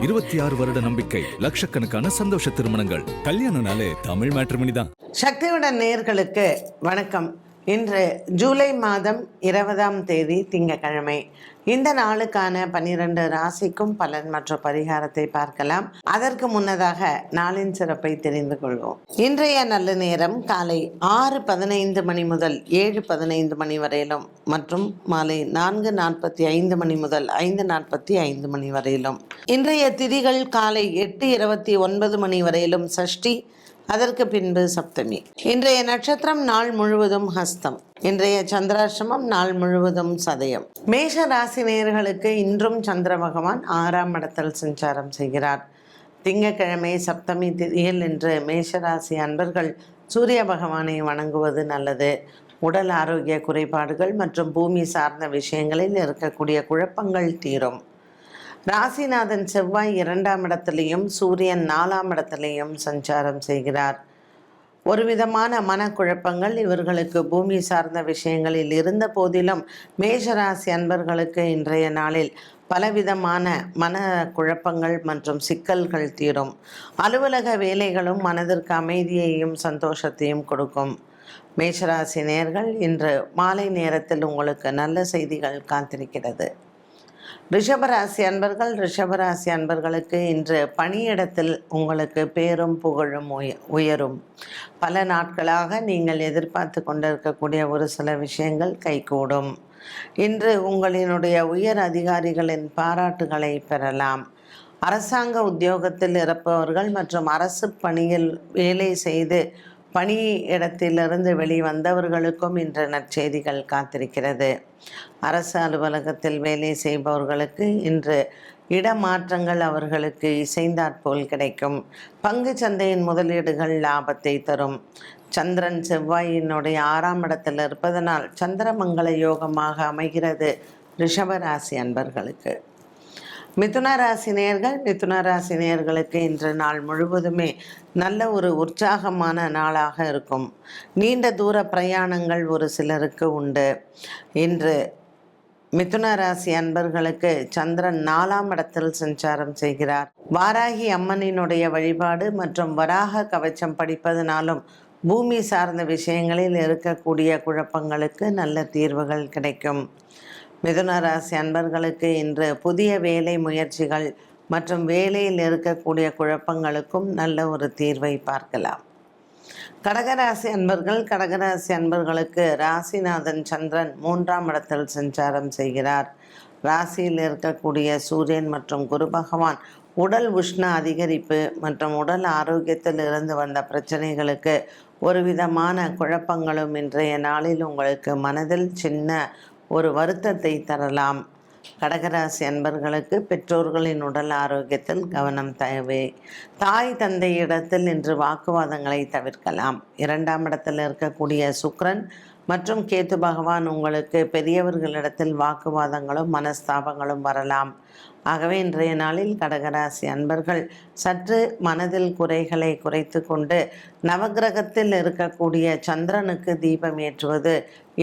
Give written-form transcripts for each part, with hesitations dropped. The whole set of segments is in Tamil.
26 வருட நம்பிக்கை, லட்சக்கணக்கான சந்தோஷ திருமணங்கள். கல்யாணம்னாலே தமிழ் மேட்ரிமோனி தான். சக்தியுடன் நேயர்களுக்கு வணக்கம். இன்று ஜூலை மாதம் 20ஆம் தேதி திங்கட்கிழமை. இந்த நாளுக்கான 12 ராசிக்கும் பலன் மற்றும் பரிகாரத்தை பார்க்கலாம். அதற்கு முன்னதாக நாளின் சிறப்பை தெரிந்து கொள்வோம். இன்றைய நல்ல நேரம் காலை 6:15 மணி முதல் 7:15 மணி வரையிலும் மற்றும் மாலை 4:45 மணி முதல் 5:45 மணி வரையிலும். இன்றைய திதிகள் காலை 8:29 மணி வரையிலும் சஷ்டி, அதற்கு பின்பு சப்தமி. இன்றைய நட்சத்திரம் நாள் முழுவதும் ஹஸ்தம். இன்றைய சந்திராஷ்டமம் நாள் முழுவதும் சதயம். மேஷ ராசி நேயர்களுக்கு இன்றும் சந்திர பகவான் 6ஆம் இடத்தில் சஞ்சாரம் செய்கிறார். திங்கட்கிழமை சப்தமி திதியில் இன்று மேஷராசி அன்பர்கள் சூரிய பகவானை வணங்குவது நல்லது. உடல் ஆரோக்கிய குறைபாடுகள் மற்றும் பூமி சார்ந்த விஷயங்களில் இருக்கக்கூடிய குழப்பங்கள் தீரும். ராசிநாதன் செவ்வாய் 2ஆம் இடத்திலையும் சூரியன் 4ஆம் இடத்திலையும் சஞ்சாரம் செய்கிறார். ஒரு விதமான மனக்குழப்பங்கள் இவர்களுக்கு பூமி சார்ந்த விஷயங்களில் இருந்த போதிலும் மேஷராசி அன்பர்களுக்கு இன்றைய நாளில் பலவிதமான மன குழப்பங்கள் மற்றும் சிக்கல்கள் தீரும். அலுவலக வேலைகளும் மனதிற்கு அமைதியையும் சந்தோஷத்தையும் கொடுக்கும். மேஷராசி நேயர்கள் இன்று மாலை நேரத்தில் உங்களுக்கு நல்ல செய்திகள் காத்திருக்கிறது. ரிஷபராசி அன்பர்களுக்கு இன்று பணியிடத்தில் உங்களுக்கு பேரும் புகழும் உயரும். பல நாட்களாக நீங்கள் எதிர்பார்த்து கொண்டிருக்கக்கூடிய ஒரு சில விஷயங்கள் கைகூடும். இன்று உங்களினுடைய உயர் அதிகாரிகளின் பாராட்டுகளை பெறலாம். அரசாங்க உத்தியோகத்தில் இருப்பவர்கள் மற்றும் அரசு பணியில் வேலை செய்து பணியிடத்திலிருந்து வெளிவந்தவர்களுக்கும் இன்று நற்செய்திகள் காத்திருக்கிறது. அரசு அலுவலகத்தில் வேலை செய்பவர்களுக்கு இன்று இடமாற்றங்கள் அவர்களுக்கு இசைந்தாற்போல் கிடைக்கும். பங்கு சந்தையின் முதலீடுகள் லாபத்தை தரும். சந்திரன் செவ்வாயினுடைய 6ஆம் இடத்தில் இருப்பதனால் சந்திரமங்கல யோகமாக அமைகிறது ரிஷபராசி அன்பர்களுக்கு. மிதுன ராசி நேயர்களுக்கு இன்று நாள் முழுவதுமே நல்ல ஒரு உற்சாகமான நாளாக இருக்கும். நீண்ட தூர பிரயாணங்கள் ஒரு சிலருக்கு உண்டு. இன்று மிதுன ராசி அன்பர்களுக்கு சந்திரன் 4ஆம் இடத்தில் சஞ்சாரம் செய்கிறார். வாராகி அம்மனினுடைய வழிபாடு மற்றும் வராக கவச்சம் படிப்பதனாலும் பூமி சார்ந்த விஷயங்களில் இருக்கக்கூடிய குழப்பங்களுக்கு நல்ல தீர்வுகள் கிடைக்கும். மிதுன ராசி அன்பர்களுக்கு இன்று புதிய வேலை முயற்சிகள் மற்றும் வேலையில் இருக்கக்கூடிய குழப்பங்களுக்கும் நல்ல ஒரு தீர்வை பார்க்கலாம். கடகராசி அன்பர்களுக்கு ராசிநாதன் சந்திரன் 3ஆம் இடத்தில் சஞ்சாரம் செய்கிறார். ராசியில் இருக்கக்கூடிய சூரியன் மற்றும் குரு பகவான் உடல் உஷ்ண அதிகரிப்பு மற்றும் உடல் ஆரோக்கியத்தில் இருந்து வந்த பிரச்சனைகளுக்கு ஒரு விதமான குழப்பங்களும் இன்றைய நாளில் உங்களுக்கு மனதில் சின்ன ஒரு வருத்தத்தை தரலாம். கடகராசி அன்பர்களுக்கு பெற்றோர்களின் உடல் ஆரோக்கியத்தில் கவனம் தேவை. தாய் தந்தை இடத்தில் இன்று வாக்குவாதங்களை தவிர்க்கலாம். 2ஆம் இடத்தில் இருக்கக்கூடிய சுக்கிரன் மற்றும் கேத்து பகவான் உங்களுக்கு பெரியவர்களிடத்தில் வாக்குவாதங்களும் மனஸ்தாபங்களும் வரலாம். ஆகவே இன்றைய நாளில் கடகராசி அன்பர்கள் சற்று மனதில் குறைகளை குறைத்து கொண்டு நவகிரகத்தில் இருக்கக்கூடிய சந்திரனுக்கு தீபம் ஏற்றுவது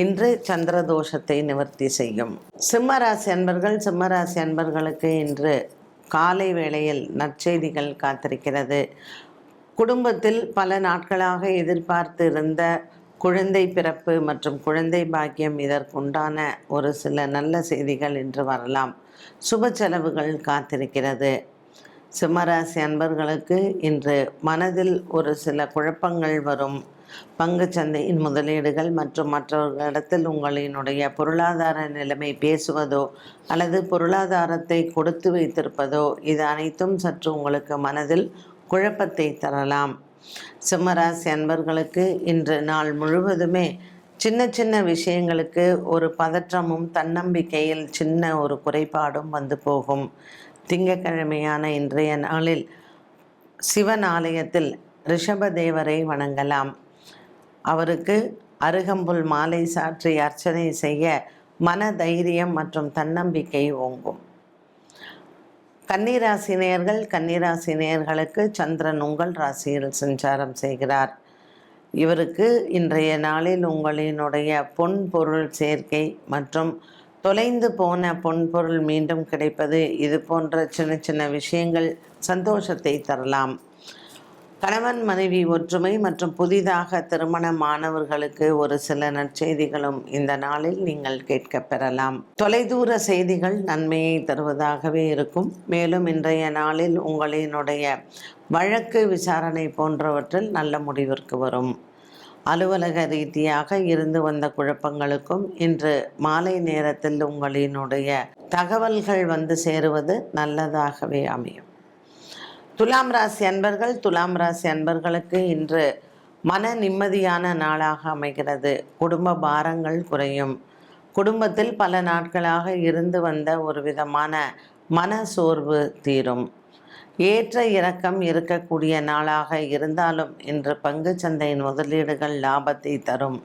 இன்று சந்திர தோஷத்தை நிவர்த்தி செய்யும். சிம்மராசி அன்பர்களுக்கு இன்று காலை வேளையில் நற்செய்திகள் காத்திருக்கிறது. குடும்பத்தில் பல நாட்களாக எதிர்பார்த்து இருந்த குழந்தை பிறப்பு மற்றும் குழந்தை பாக்கியம் இதற்குண்டான ஒரு சில நல்ல செய்திகள் இன்று வரலாம். சுப செலவுகள் காத்திருக்கிறது. சிம்மராசி அன்பர்களுக்கு இன்று மனதில் ஒரு சில குழப்பங்கள் வரும். பங்கு சந்தையின் முதலீடுகள் மற்றும் மற்றவர்களிடத்தில் உங்களினுடைய பொருளாதார நிலைமை பேசுவதோ அல்லது பொருளாதாரத்தை கொடுத்து வைத்திருப்பதோ இது அனைத்தும் சற்று உங்களுக்கு மனதில் குழப்பத்தை தரலாம். சிம்மராசி அன்பர்களுக்கு இன்று நாள் முழுவதுமே சின்ன சின்ன விஷயங்களுக்கு ஒரு பதற்றமும் தன்னம்பிக்கையில் சின்ன ஒரு குறைபாடும் வந்து போகும். திங்கட்கிழமையான இன்றைய நாளில் சிவன் ஆலயத்தில் ரிஷபதேவரை வணங்கலாம். அவருக்கு அருகம்புல் மாலை சாற்றி அர்ச்சனை செய்ய மன தைரியம் மற்றும் தன்னம்பிக்கை ஓங்கும். கன்னிராசி நேயர்களுக்கு சந்திரன் உங்கள் ராசியில் சஞ்சாரம் செய்கிறார். இவருக்கு இன்றைய நாளில் உங்களினுடைய பொன் பொருள் சேர்க்கை மற்றும் தொலைந்து போன பொன்பொருள் மீண்டும் கிடைப்பது, இது போன்ற சின்ன சின்ன விஷயங்கள் சந்தோஷத்தை தரலாம். கணவன் மனைவி ஒற்றுமை மற்றும் புதிதாக திருமணமானவர்களுக்கு ஒரு சில நற்செய்திகளும் இந்த நாளில் நீங்கள் கேட்கப் பெறலாம். தொலைதூர செய்திகள் நன்மையை தருவதாகவே இருக்கும். மேலும் இன்றைய நாளில் உங்களினுடைய வழக்கு விசாரணை போன்றவற்றில் நல்ல முடிவிற்கு வரும். அலுவலக ரீதியாக இருந்து வந்த குழப்பங்களுக்கும் இன்று மாலை நேரத்தில் உங்களினுடைய தகவல்கள் வந்து சேருவது நல்லதாகவே அமையும். துலாம் ராசி அன்பர்களுக்கு இன்று மன நிம்மதியான நாளாக அமைகிறது. குடும்ப பாரங்கள் குறையும். குடும்பத்தில் பல நாட்களாக இருந்து வந்த ஒரு விதமான மன சோர்வு தீரும். ஏற்ற இறக்கம் இருக்கக்கூடிய நாளாக இருந்தாலும் இன்று பங்குச்சந்தையின் முதலீடுகள் லாபத்தை தரும்.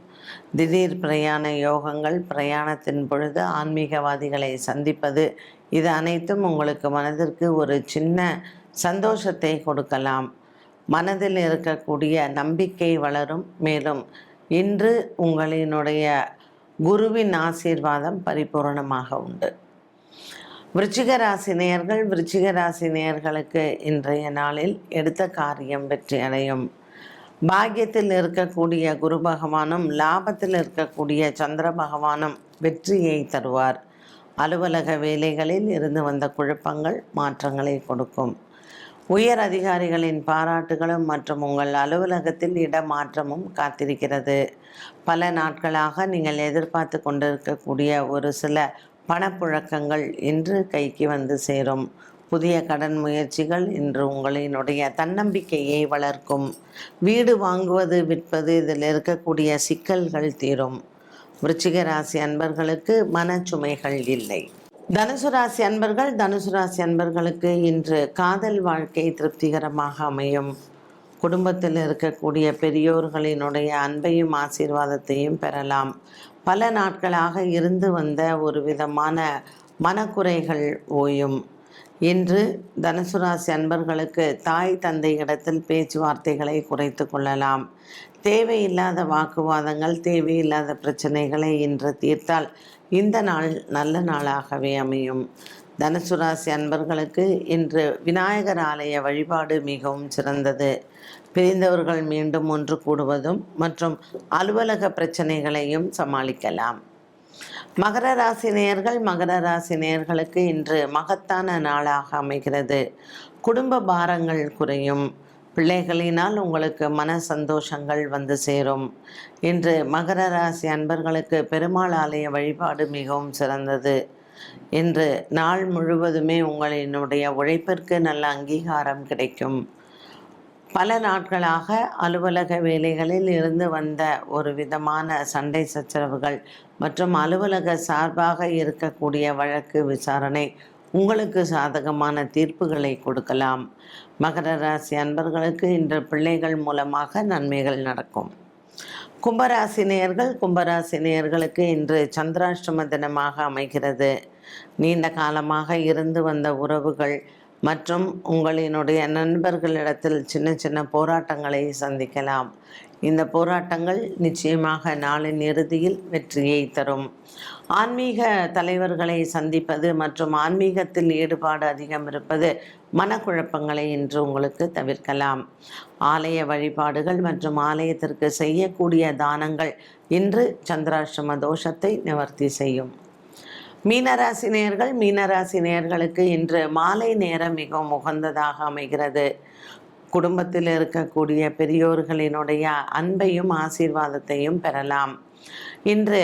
திடீர் பிரயாண யோகங்கள், பிரயாணத்தின் பொழுது ஆன்மீகவாதிகளை சந்திப்பது, இது அனைத்தும் உங்களுக்கு மனதிற்கு ஒரு சின்ன சந்தோஷத்தை கொடுக்கலாம். மனதில் இருக்கக்கூடிய நம்பிக்கை வளரும். மேலும் இன்று உங்களினுடைய குருவின் ஆசீர்வாதம் பரிபூரணமாக உண்டு. விருச்சிக ராசி நேயர்களுக்கு இன்றைய நாளில் எடுத்த காரியம் வெற்றி அடையும். பாக்கியத்தில் இருக்கக்கூடிய குரு பகவானும் லாபத்தில் இருக்கக்கூடிய சந்திர பகவானும் வெற்றியை தருவார். அலுவலக வேலைகளில் இருந்து வந்த குழப்பங்கள் மாற்றங்களை கொடுக்கும். உயர் அதிகாரிகளின் பாராட்டுகளும் மற்றும் உங்கள் அலுவலகத்தில் இடமாற்றமும் காத்திருக்கிறது. பல நாட்களாக நீங்கள் எதிர்பார்த்து கொண்டிருக்கக்கூடிய ஒரு சில பணப்புழக்கங்கள் இன்று கைக்கு வந்து சேரும். புதிய கடன் முயற்சிகள் இன்று உங்களினுடைய தன்னம்பிக்கையை வளர்க்கும். வீடு வாங்குவது, விற்பது, இதில் இருக்கக்கூடிய சிக்கல்கள் தீரும். விருச்சிக ராசி அன்பர்களுக்கு மனச்சுமைகள் இல்லை. தனுசு ராசி அன்பர்களுக்கு இன்று காதல் வாழ்க்கை திருப்திகரமாக அமையும். குடும்பத்தில் இருக்கக்கூடிய பெரியோர்களினுடைய அன்பையும் ஆசீர்வாதத்தையும் பெறலாம். பல நாட்களாக இருந்து வந்த ஒரு விதமான மனக்குறைகள் ஓயும். இன்று தனுசு ராசி அன்பர்களுக்கு தாய் தந்தை இடத்தில் பேச்சுவார்த்தைகளை குறைத்து கொள்ளலாம். தேவையில்லாத வாக்குவாதங்கள், தேவையில்லாத பிரச்சனைகளை இன்று தீர்த்தால் இந்த நாள் நல்ல நாளாகவே அமையும். தனுசு ராசி அன்பர்களுக்கு இன்று விநாயகர் ஆலய வழிபாடு மிகவும் சிறந்தது. பிரிந்தவர்கள் மீண்டும் ஒன்று கூடுவதும் மற்றும் அலுவலக பிரச்சனைகளையும் சமாளிக்கலாம். மகர ராசி நேயர்களுக்கு இன்று மகத்தான நாளாக அமைகிறது. குடும்ப பாரங்கள் குறையும். பிள்ளைகளினால் உங்களுக்கு மன சந்தோஷங்கள் வந்து சேரும். இன்று மகர ராசி அன்பர்களுக்கு பெருமாள் ஆலய வழிபாடு மிகவும் சிறந்தது. இன்று நாள் முழுவதுமே உங்களினுடைய உழைப்பிற்கு நல்ல அங்கீகாரம் கிடைக்கும். பல நாட்களாக அலுவலக வேலைகளில் இருந்து வந்த ஒரு விதமான சண்டை சச்சரவுகள் மற்றும் அலுவலக சார்பாக இருக்கக்கூடிய வழக்கு விசாரணை உங்களுக்கு சாதகமான தீர்ப்புகளை கொடுக்கலாம். மகர ராசி அன்பர்களுக்கு இன்று பிள்ளைகள் மூலமாக நன்மைகள் நடக்கும். கும்பராசி நேயர்களுக்கு இன்று சந்திராஷ்டம தினமாக அமைகிறது. நீண்ட காலமாக இருந்து வந்த உறவுகள் மற்றும் உங்களினுடைய நண்பர்களிடத்தில் சின்ன சின்ன போராட்டங்களை சந்திக்கலாம். இந்த போராட்டங்கள் நிச்சயமாக நாளின் இறுதியில் வெற்றியை தரும். ஆன்மீக தலைவர்களை சந்திப்பது மற்றும் ஆன்மீகத்தில் ஈடுபாடு அதிகம் இருப்பது மனக்குழப்பங்களை இன்று உங்களுக்கு தவிர்க்கலாம். ஆலய வழிபாடுகள் மற்றும் ஆலயத்திற்கு செய்யக்கூடிய தானங்கள் இன்று சந்திராஷ்டம தோஷத்தை நிவர்த்தி செய்யும். மீனராசி நேயர்களுக்கு இன்று மாலை நேரம் மிகவும் உகந்ததாக அமைகிறது. குடும்பத்தில் இருக்கக்கூடிய பெரியோர்களினுடைய அன்பையும் ஆசீர்வாதத்தையும் பெறலாம். இன்று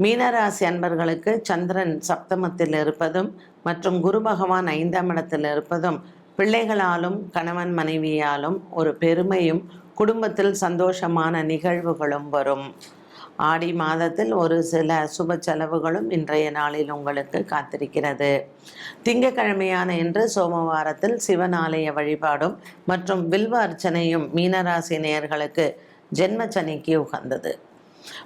மீனராசி அன்பர்களுக்கு சந்திரன் சப்தமத்தில் இருப்பதும் மற்றும் குரு பகவான் 5ஆம் இடத்தில் இருப்பதும் பிள்ளைகளாலும் கணவன் மனைவியாலும் ஒரு பெருமையும் குடும்பத்தில் சந்தோஷமான நிகழ்வுகளும் வரும். ஆடி மாதத்தில் ஒரு சில சுப செலவுகளும் இன்றைய நாளில் உங்களுக்கு காத்திருக்கிறது. திங்கட்கிழமையான இன்று சோமவாரத்தில் சிவன் ஆலய வழிபாடும் மற்றும் வில்வ அர்ச்சனையும் மீனராசி நேயர்களுக்கு ஜென்மச்சனிக்கு உகந்தது.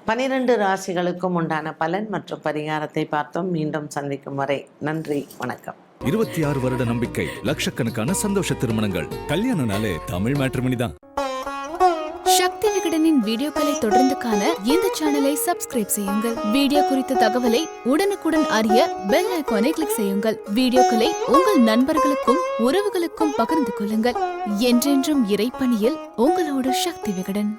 12 ராசிகளுக்கும் உண்டான பலன் மற்றும் பரிகாரத்தை பார்த்தோம். மீண்டும் சந்திக்கும் வரை நன்றி, வணக்கம். 26 வருட நம்பிக்கை, லட்சக்கணக்கான சந்தோஷ திருமணங்கள். கல்யாணம்னாலே தமிழ் மேட்ரிமோனி தான். சக்தி விகடனின் வீடியோக்களை தொடர்ந்து காண இந்த சேனலை சப்ஸ்கிரைப் செய்யுங்கள். வீடியோ குறித்த தகவலை உடனுக்குடன் அறிய பெல் ஐகானை கிளிக் செய்யுங்கள். வீடியோக்களை உங்கள் நண்பர்களுக்கும் உறவுகளுக்கும் பகிர்ந்து கொள்ளுங்கள். என்றென்றும் இறைப்பணியில் உங்களோடு சக்தி விகடன்.